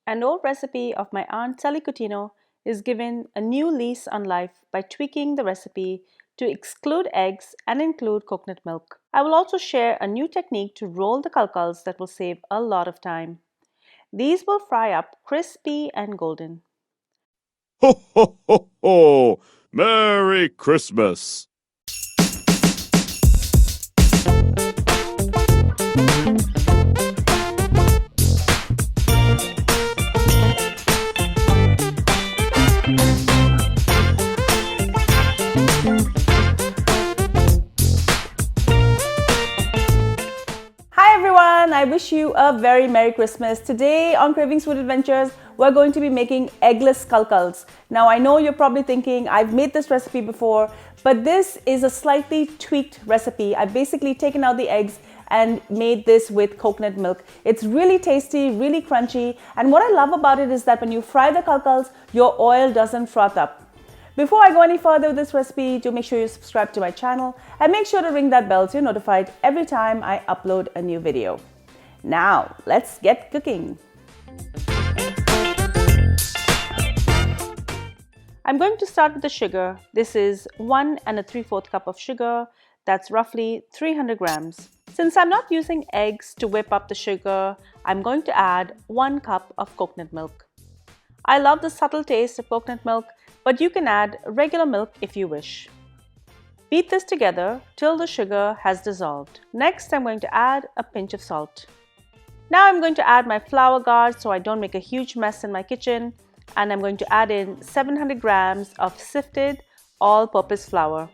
An old recipe of my aunt Celie Coutinho is given a new lease on life by tweaking the recipe to exclude eggs and include coconut milk. I will also share a new technique to roll the Kul Kuls that will save a lot of time. These will fry up crispy and golden. Ho, ho, ho, ho! Merry Christmas! Hi everyone, I wish you a very Merry Christmas. Today on Cravings Food Adventures, we're going to be making eggless Kul Kuls. Now I know you're probably thinking I've made this recipe before, but this is a slightly tweaked recipe. I've basically taken out the eggs and made this with coconut milk. It's really tasty, really crunchy, and what I love about it is that when you fry the Kul Kuls, your oil doesn't froth up. Before I go any further with this recipe, do make sure you subscribe to my channel and make sure to ring that bell so you're notified every time I upload a new video. Now, let's get cooking. I'm going to start with the sugar. This is 1 3/4 cup of sugar. That's roughly 300 grams. Since I'm not using eggs to whip up the sugar, I'm going to add 1 cup of coconut milk. I love the subtle taste of coconut milk, but you can add regular milk if you wish. Beat this together till the sugar has dissolved. Next, I'm going to add a pinch of salt. Now I'm going to add my flour guard so I don't make a huge mess in my kitchen, and I'm going to add in 700 grams of sifted all-purpose flour.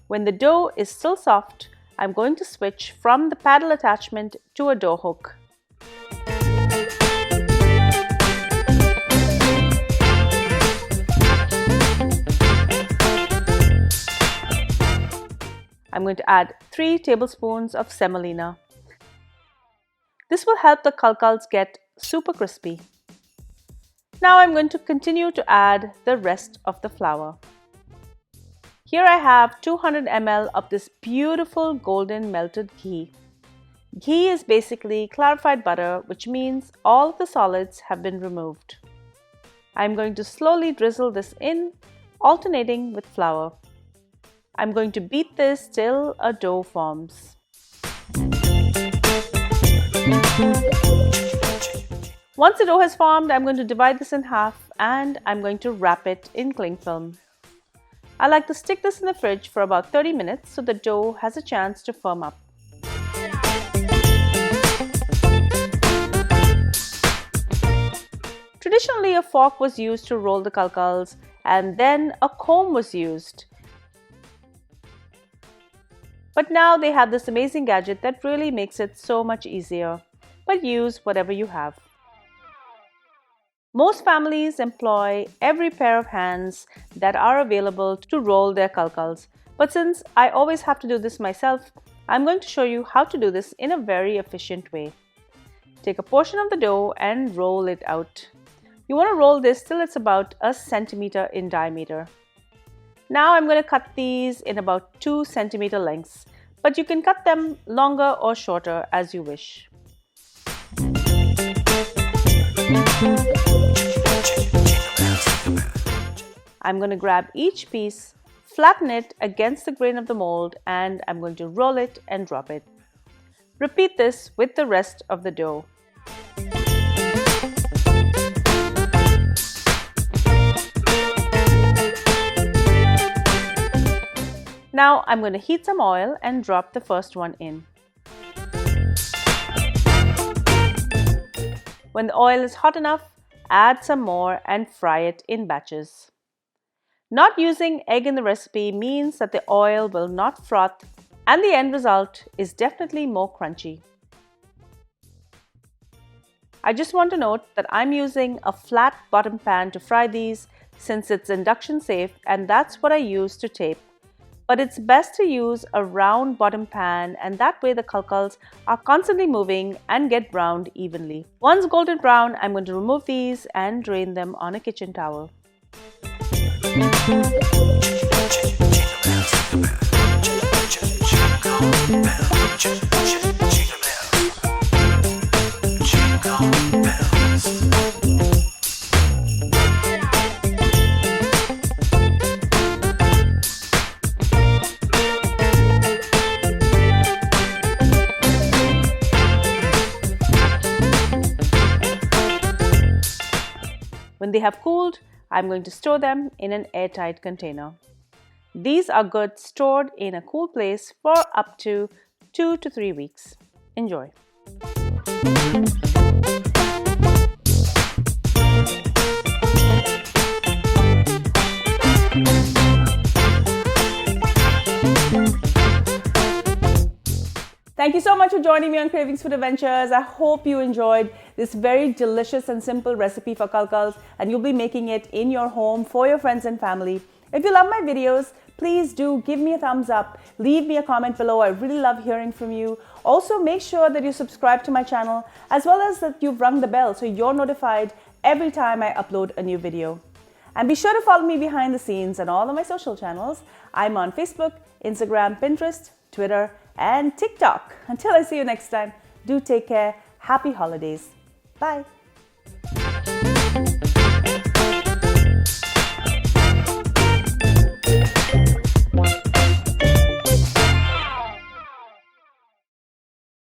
When the dough is still soft, I'm going to switch from the paddle attachment to a dough hook. I'm going to add 3 tablespoons of semolina. This will help the Kul Kuls get super crispy. Now I'm going to continue to add the rest of the flour. Here I have 200 ml of this beautiful golden melted ghee. Ghee is basically clarified butter, which means all of the solids have been removed. I'm going to slowly drizzle this in, alternating with flour. I'm going to beat this till a dough forms. Once the dough has formed, I'm going to divide this in half and I'm going to wrap it in cling film. I like to stick this in the fridge for about 30 minutes so the dough has a chance to firm up. Traditionally, a fork was used to roll the Kul Kuls and then a comb was used. But now they have this amazing gadget that really makes it so much easier. But use whatever you have. Most families employ every pair of hands that are available to roll their Kul Kuls. But since I always have to do this myself, I'm going to show you how to do this in a very efficient way. Take a portion of the dough and roll it out. You want to roll this till it's about 1 centimeter in diameter. Now I'm going to cut these in about 2 centimeter lengths, but you can cut them longer or shorter as you wish. I'm going to grab each piece, flatten it against the grain of the mold, and I'm going to roll it and drop it. Repeat this with the rest of the dough. Now I'm going to heat some oil and drop the first one in. When the oil is hot enough, add some more and fry it in batches. Not using egg in the recipe means that the oil will not froth and the end result is definitely more crunchy. I just want to note that I'm using a flat bottom pan to fry these since it's induction safe, and that's what I use to tape. But it's best to use a round bottom pan, and that way the kulkuls are constantly moving and get browned evenly. Once golden brown, I'm going to remove these and drain them on a kitchen towel. When they have cooled, I'm going to store them in an airtight container. These are good stored in a cool place for up to 2 to 3 weeks. Enjoy. Thank you so much for joining me on Cravings Food Adventures. I hope you enjoyed this very delicious and simple recipe for kulkuls, and you'll be making it in your home for your friends and family. If you love my videos, please do give me a thumbs up. Leave me a comment below. I really love hearing from you. Also, make sure that you subscribe to my channel, as well as that you've rung the bell so you're notified every time I upload a new video. And be sure to follow me behind the scenes on all of my social channels. I'm on Facebook, Instagram, Pinterest, Twitter, and TikTok. Until I see you next time, do take care. Happy holidays. Bye.